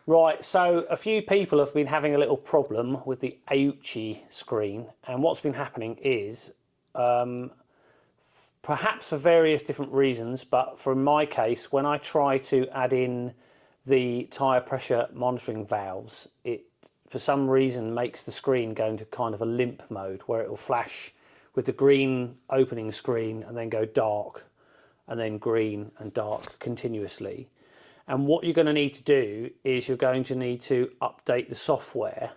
Right, so a few people have been having a little problem with the Aoocci screen, and what's been happening is, perhaps for various different reasons, but for my case, when I try to add in the tyre pressure monitoring valves, it for some reason makes the screen go into kind of a limp mode where it will flash with the green opening screen and then go dark and then green and dark continuously. And what you're going to need to do is you're going to need to update the software,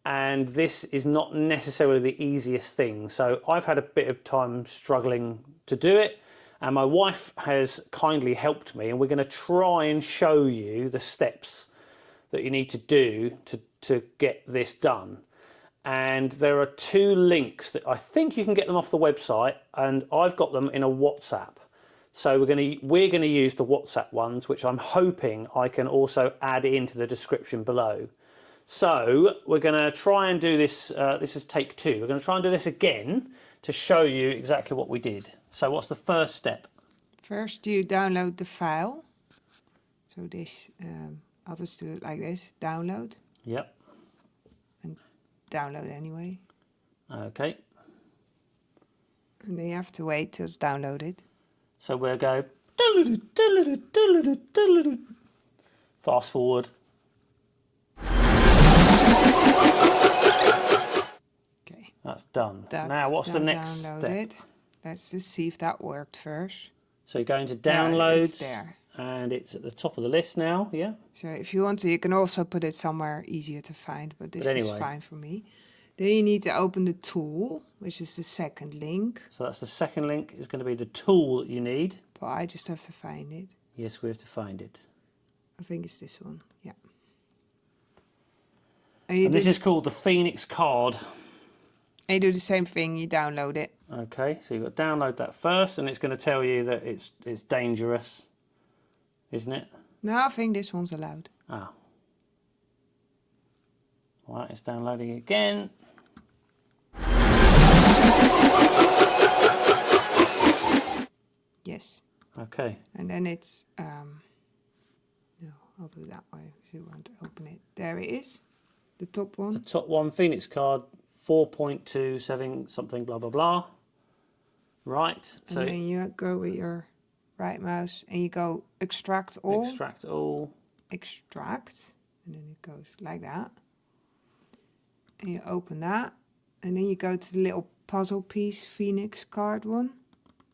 and this is not necessarily the easiest thing. So I've had a bit of time struggling to do it, and my wife has kindly helped me, and we're going to try and show you the steps that you need to do to get this done. And there are two links that I think you can get them off the website, and I've got them in a WhatsApp. So we're going to use the WhatsApp ones, which I'm hoping I can also add into the description below. So we're going to try and do this. This is take 2. We're going to try and do this again to show you exactly what we did. So what's the first step? First, you download the file. So this, I'll just do it like this: download. Yep. And download anyway. Okay. And then you have to wait till it's downloaded. So we'll go fast forward. Okay. That's done. That's now what's the next downloaded. step? Let's just see if that worked first. So you're going to downloads. It's there. And it's at the top of the list now, yeah? So if you want to, you can also put it somewhere easier to find, but this is fine for me. Then you need to open the tool, which is the second link. So that's the second link, is going to be the tool that you need. But I just have to find it. Yes, we have to find it. I think it's this one, yeah. And this is called the Phoenix card. And you do the same thing, you download it. Okay, so you've got to download that first, and it's going to tell you that it's dangerous, isn't it? No, I think this one's allowed. Ah. Right, it's downloading again. Yes. Okay. And then it's, no, I'll do that way, so you want to open it. There it is, the top one. The top one, Phoenix card, 4.27 something, blah, blah, blah. Right. So and then you go with your right mouse and you go extract all. Extract all. Extract. And then it goes like that. And you open that. And then you go to the little puzzle piece Phoenix card one.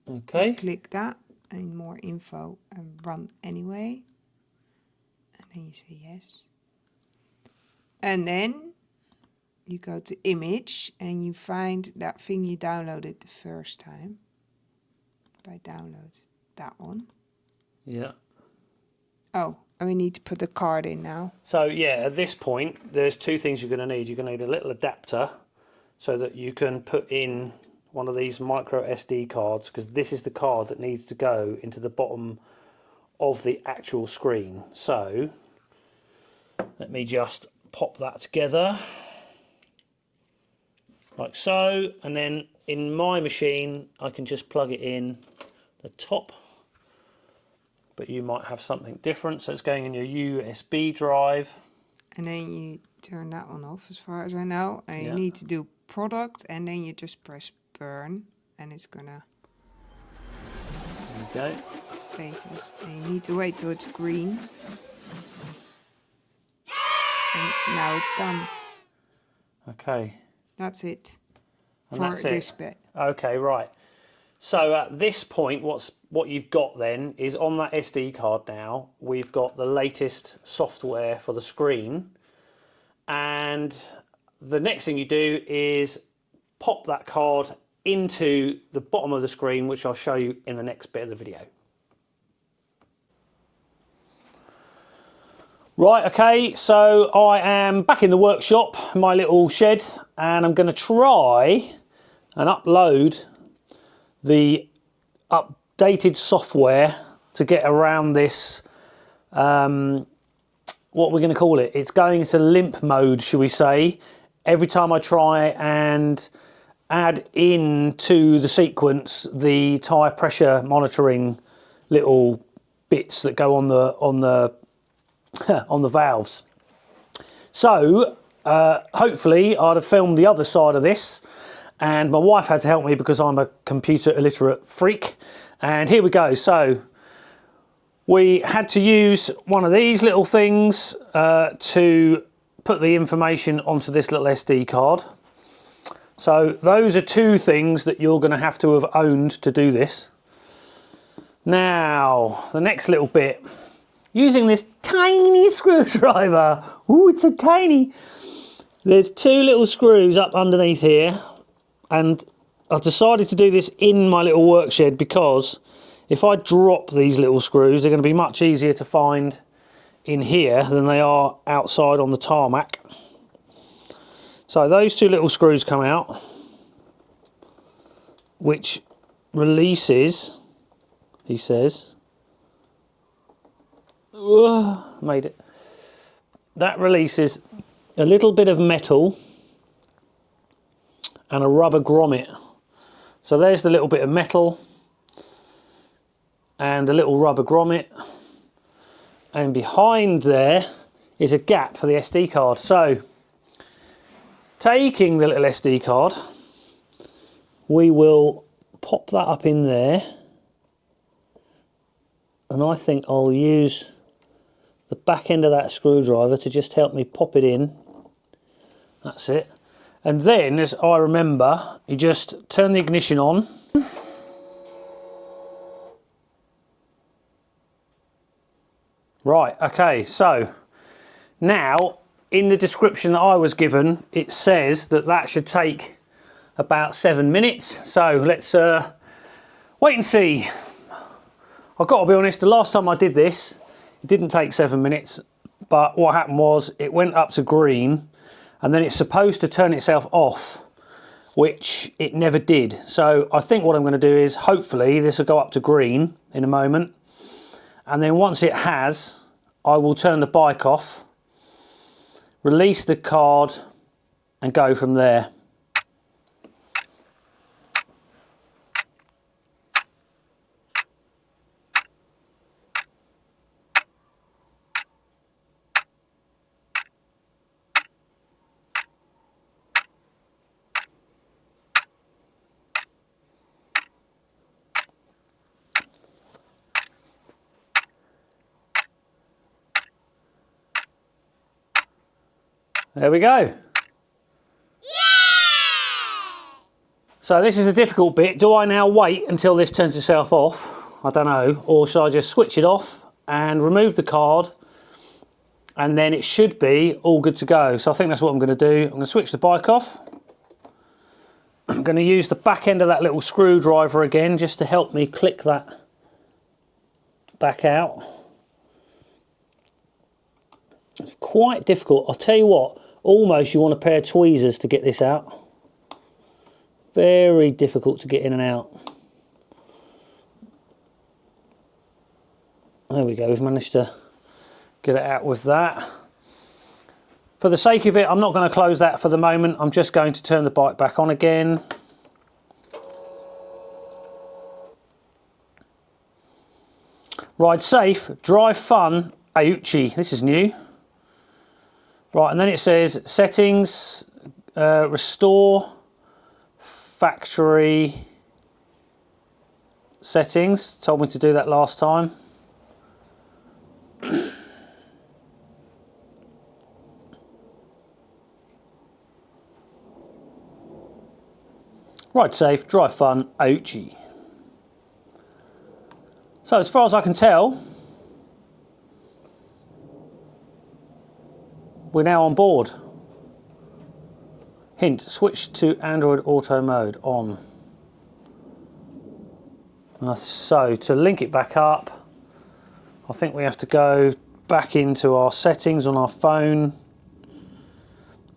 Okay. Click that and more info and run anyway. And then you say yes. And then you go to image and you find that thing you downloaded the first time. By downloads, that one. Yeah. Oh, and we need to put the card in now. So yeah, at this point, there's two things you're going to need. You're going to need a little adapter so that you can put in one of these micro SD cards, because this is the card that needs to go into the bottom of the actual screen. So let me just pop that together like so, and then in my machine I can just plug it in the top, but you might have something different, so it's going in your USB drive. And then you turn that one off as far as I know, and you need to do product, and then you just press burn, and it's gonna go status, and you need to wait till it's green. And now it's done. Okay. That's it. And for that's this it. bit. Okay, right. So at this point, what you've got then is on that SD card now, we've got the latest software for the screen. And the next thing you do is pop that card into the bottom of the screen, which I'll show you in the next bit of the video. Right, okay, so I am back in the workshop, my little shed, and I'm going to try and upload the updated software to get around this, what we're going to call it. It's going into limp mode, shall we say. Every time I try and add into the sequence the tyre pressure monitoring little bits that go on the on the valves. So hopefully I'd have filmed the other side of this, and my wife had to help me because I'm a computer illiterate freak. And here we go. So we had to use one of these little things to put the information onto this little SD card. So those are two things that you're going to have owned to do this. Now, the next little bit, using this tiny screwdriver. Ooh, it's so tiny. There's two little screws up underneath here, and I've decided to do this in my little work shed because if I drop these little screws, they're going to be much easier to find in here than they are outside on the tarmac. So those two little screws come out, which releases, he says, made it. That releases a little bit of metal and a rubber grommet. So there's the little bit of metal and a little rubber grommet, and behind there is a gap for the SD card. So taking the little SD card, we will pop that up in there, and I think I'll use the back end of that screwdriver to just help me pop it in. That's it. And then, as I remember, you just turn the ignition on. Right, okay, so now in the description that I was given, it says that that should take about 7 minutes. So let's wait and see. I've got to be honest, the last time I did this, it didn't take 7 minutes, but what happened was it went up to green and then it's supposed to turn itself off, which it never did. So I think what I'm going to do is hopefully this will go up to green in a moment. And then once it has, I will turn the bike off, release the card and go from there. There we go. So this is the difficult bit. Do I now wait until this turns itself off? I don't know. Or should I just switch it off and remove the card, and then it should be all good to go. So I think that's what I'm going to do. I'm going to switch the bike off. I'm going to use the back end of that little screwdriver again just to help me click that back out. It's quite difficult. I'll tell you what, almost you want a pair of tweezers to get this out. Very difficult to get in and out. There we go, we've managed to get it out with that. For the sake of it, I'm not going to close that for the moment. I'm just going to turn the bike back on again. Ride safe, drive fun, Aoocci. This is new. Right, and then it says settings, restore factory settings. Told me to do that last time. Ride safe, drive fun, Aoocci. So as far as I can tell, we're now on board. Hint, switch to Android Auto mode on. So to link it back up, I think we have to go back into our settings on our phone,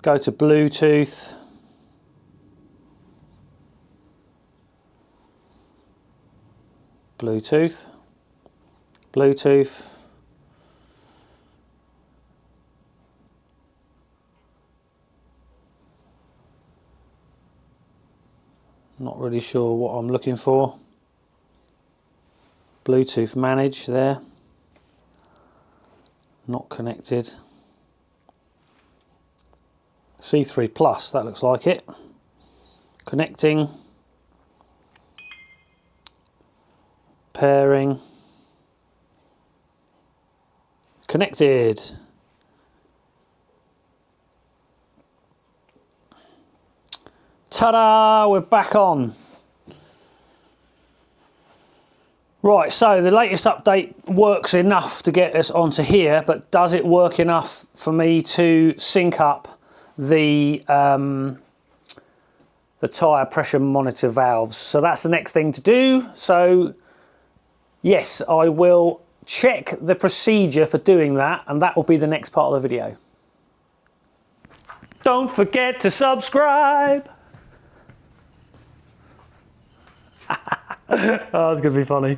go to Bluetooth, Bluetooth, Bluetooth, not really sure what I'm looking for. Bluetooth manage there. not connected. C3 Plus, that looks like it. Connecting. Pairing. Connected. Ta-da! We're back on. Right, so the latest update works enough to get us onto here, but does it work enough for me to sync up the tyre pressure monitor valves? So that's the next thing to do. So yes, I will check the procedure for doing that, and that will be the next part of the video. Don't forget to subscribe. Oh, it's going to be funny.